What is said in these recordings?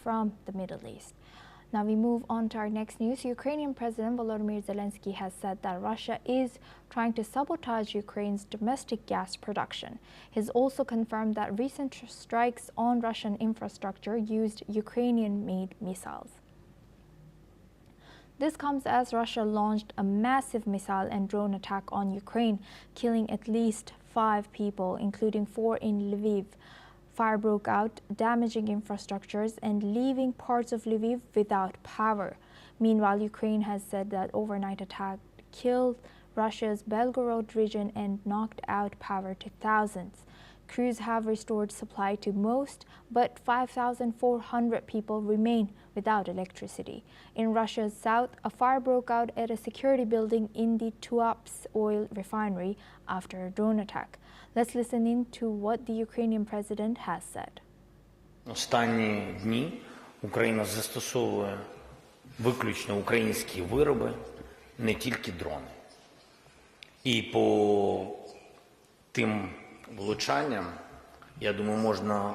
from the Middle East. Now we move on to our next news. Ukrainian President Volodymyr Zelensky has said that Russia is trying to sabotage Ukraine's domestic gas production. He's also confirmed that recent strikes on Russian infrastructure used Ukrainian-made missiles. This comes as Russia launched a massive missile and drone attack on Ukraine, killing at least 5 people, including 4 in Lviv. Fire broke out, damaging infrastructures and leaving parts of Lviv without power. Meanwhile, Ukraine has said that overnight attack killed Russia's Belgorod region and knocked out power to thousands. Crews have restored supply to most, but 5,400 people remain without electricity. In Russia's south, a fire broke out at a security building in the Tuapse oil refinery after a drone attack. Let's listen in to what the Ukrainian president has said. Останні дні Україна застосовує виключно українські вироби, не тільки дрони. І по тим влучанням, я думаю, можна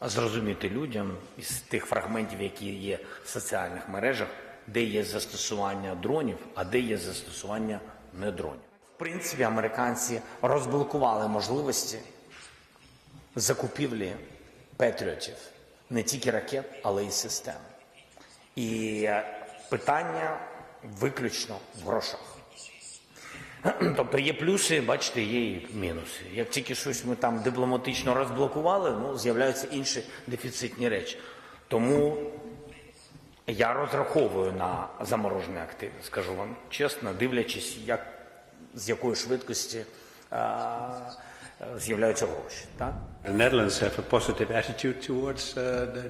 зрозуміти людям із тих фрагментів, які є в соціальних мережах, де є застосування дронів, а де є застосування не дронів. В принципі, американці розблокували можливості закупівлі патріотів, не тільки ракет, але й систем. І питання виключно в грошах. Тобто є плюси, бачите, є і мінуси. Як тільки щось ми там дипломатично розблокували, з'являються інші дефіцитні речі. Тому я розраховую на заморожені активи, скажу вам чесно, дивлячись, з якої швидкості з'являються гроші. Так? The Netherlands have a positive attitude towards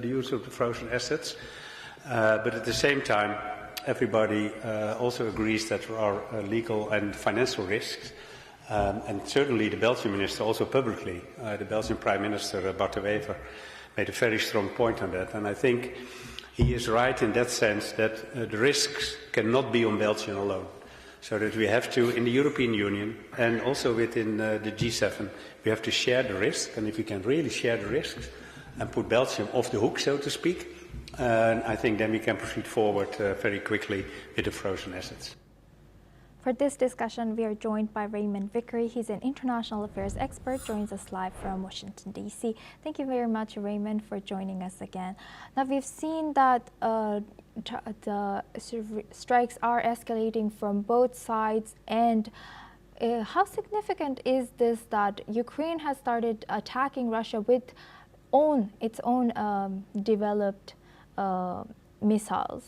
the use of the frozen assets, but at the same time, everybody also agrees that there are legal and financial risks, and certainly the Belgian minister also publicly, the Belgian Prime Minister Bart de Wever, made a very strong point on that, and I think he is right in that sense that the risks cannot be on Belgium alone. So that we have to, in the European Union and also within the G7, we have to share the risk, and if we can really share the risks and put Belgium off the hook, so to speak, I think then we can proceed forward very quickly with the frozen assets. For this discussion, we are joined by Raymond Vickery. He's an international affairs expert, joins us live from Washington, D.C. Thank you very much, Raymond, for joining us again. Now, we've seen that the strikes are escalating from both sides, and how significant is this that Ukraine has started attacking Russia with its own developed missiles?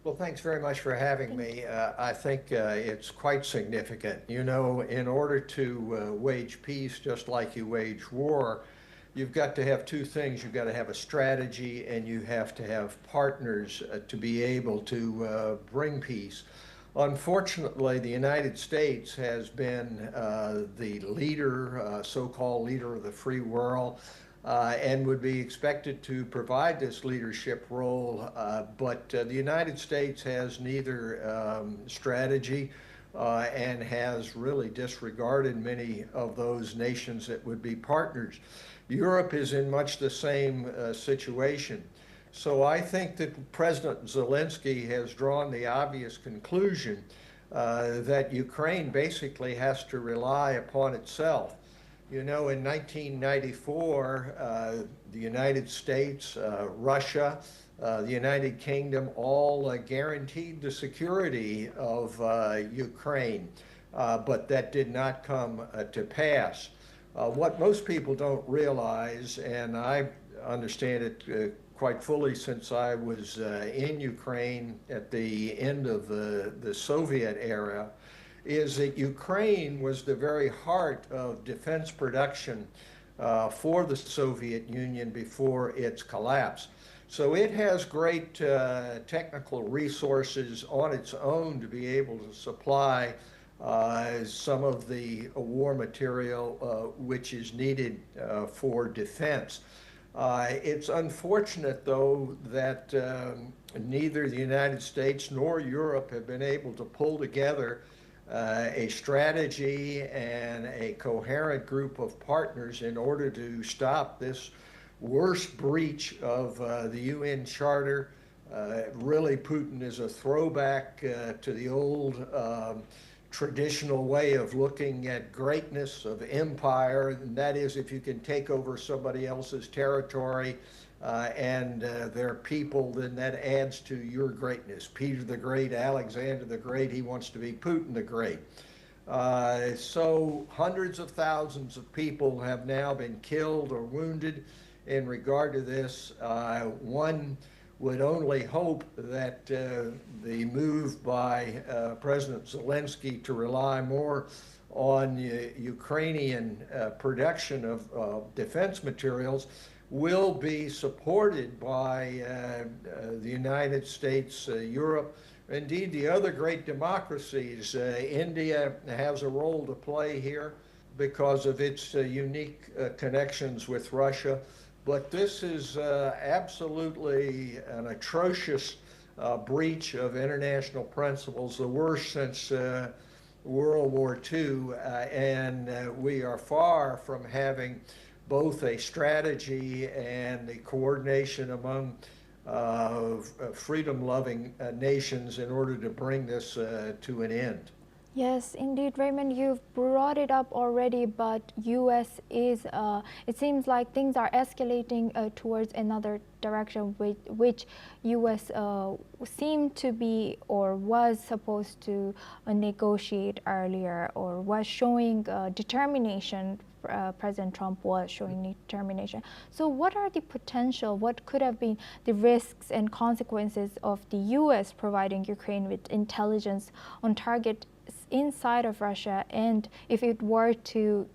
Well, thanks very much for having me. I think it's quite significant. You know, in order to wage peace, just like you wage war, you've got to have two things. You've got to have a strategy, and you have to have partners to be able to bring peace. Unfortunately, the United States has been the leader, so-called leader of the free world, and would be expected to provide this leadership role, but the United States has neither strategy and has really disregarded many of those nations that would be partners. Europe is in much the same situation. So I think that President Zelensky has drawn the obvious conclusion that Ukraine basically has to rely upon itself. You know, in 1994, the United States, Russia, the United Kingdom all guaranteed the security of Ukraine, but that did not come to pass. What most people don't realize, and I understand it quite fully since I was in Ukraine at the end of the Soviet era, is that Ukraine was the very heart of defense production for the Soviet Union before its collapse. So it has great technical resources on its own to be able to supply some of the war material which is needed for defense. It's unfortunate, though, that neither the United States nor Europe have been able to pull together a strategy and a coherent group of partners in order to stop this worst breach of the UN Charter. Really, Putin is a throwback to the old traditional way of looking at greatness of empire, and that is if you can take over somebody else's territory and their people, then that adds to your greatness. Peter the Great, Alexander the Great, he wants to be Putin the Great. So hundreds of thousands of people have now been killed or wounded in regard to this. One would only hope that the move by President Zelensky to rely more on Ukrainian production of defense materials will be supported by the United States, Europe, indeed the other great democracies. India has a role to play here because of its unique connections with Russia. But this is absolutely an atrocious breach of international principles, the worst since World War II, and we are far from having both a strategy and the coordination among freedom-loving nations in order to bring this to an end. Yes, indeed, Raymond, you've brought it up already, but U.S. is, it seems like things are escalating towards another direction, which U.S. Seemed to be or was supposed to negotiate earlier, or was showing determination. President Trump was showing determination. So what are the potential, what could have been the risks and consequences of the U.S. providing Ukraine with intelligence on target inside of Russia, and if it were to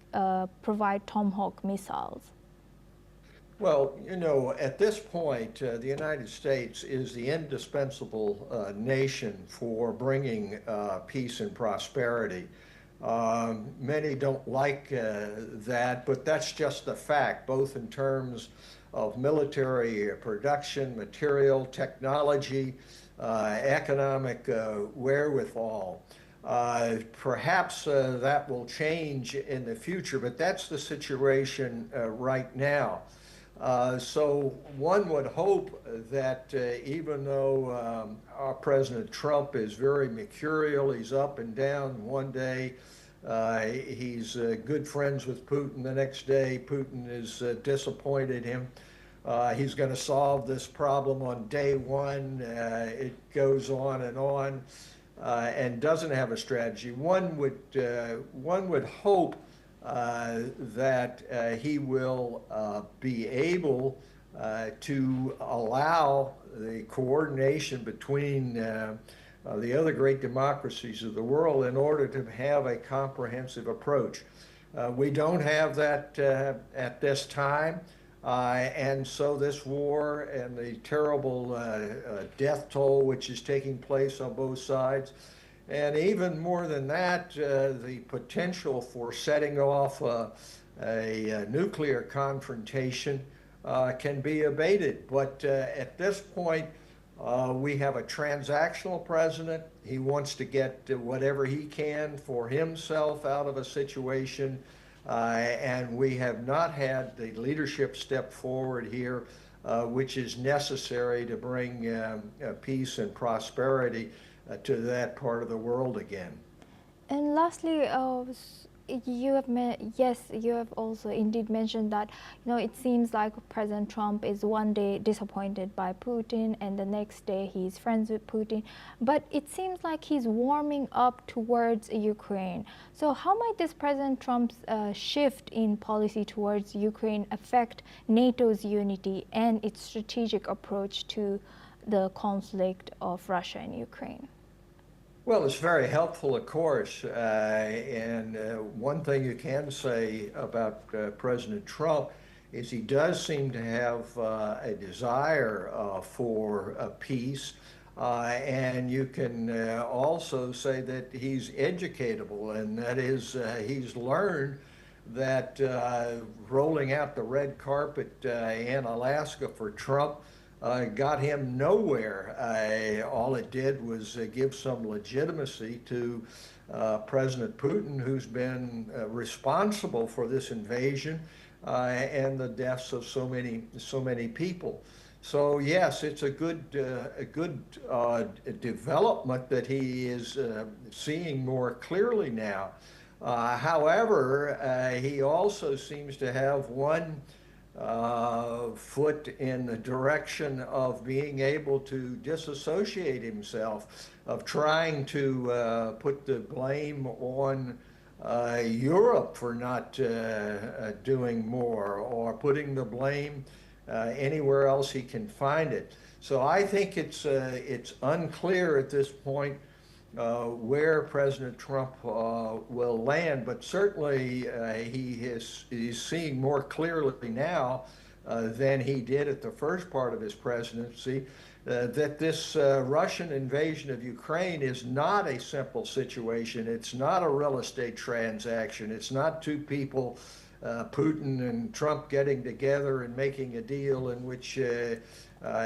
provide Tomahawk missiles? Well, you know, at this point, the United States is the indispensable nation for bringing peace and prosperity. Many don't like that, but that's just a fact, both in terms of military production, material, technology, economic wherewithal. Perhaps that will change in the future, but that's the situation right now. So one would hope that even though our President Trump is very mercurial, he's up and down one day, he's good friends with Putin the next day, Putin is disappointed him. He's going to solve this problem on day one. It goes on and doesn't have a strategy. One would hope that he will be able to allow the coordination between the other great democracies of the world in order to have a comprehensive approach. We don't have that at this time. And so this war and the terrible death toll which is taking place on both sides, and even more than that, the potential for setting off a nuclear confrontation can be abated. But at this point, we have a transactional president. He wants to get whatever he can for himself out of a situation. And we have not had the leadership step forward here, which is necessary to bring peace and prosperity to that part of the world again. And lastly, you have also indeed mentioned that, you know, it seems like President Trump is one day disappointed by Putin and the next day he's friends with Putin, but it seems like he's warming up towards Ukraine. So how might this President Trump's shift in policy towards Ukraine affect NATO's unity and its strategic approach to the conflict of Russia and Ukraine? Well, it's very helpful, of course, and one thing you can say about President Trump is he does seem to have a desire for peace, and you can also say that he's educatable, and that is he's learned that rolling out the red carpet in Alaska for Trump got him nowhere. All it did was give some legitimacy to President Putin, who's been responsible for this invasion, and the deaths of so many people. So yes, it's a good development that he is seeing more clearly now. However, he also seems to have one foot in the direction of being able to disassociate himself, of trying to put the blame on Europe for not doing more, or putting the blame anywhere else he can find it. So I think it's unclear at this point where President Trump will land, but certainly he's seeing more clearly now than he did at the first part of his presidency that this Russian invasion of Ukraine is not a simple situation. It's not a real estate transaction. It's not two people, Putin and Trump, getting together and making a deal in which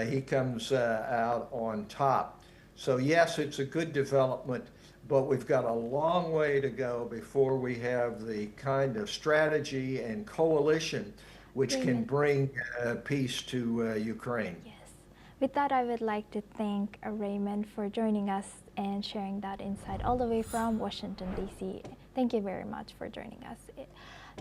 he comes out on top. So yes, it's a good development, but we've got a long way to go before we have the kind of strategy and coalition which can bring peace to Ukraine. Yes. With that, I would like to thank Raymond for joining us and sharing that insight all the way from Washington, D.C. Thank you very much for joining us.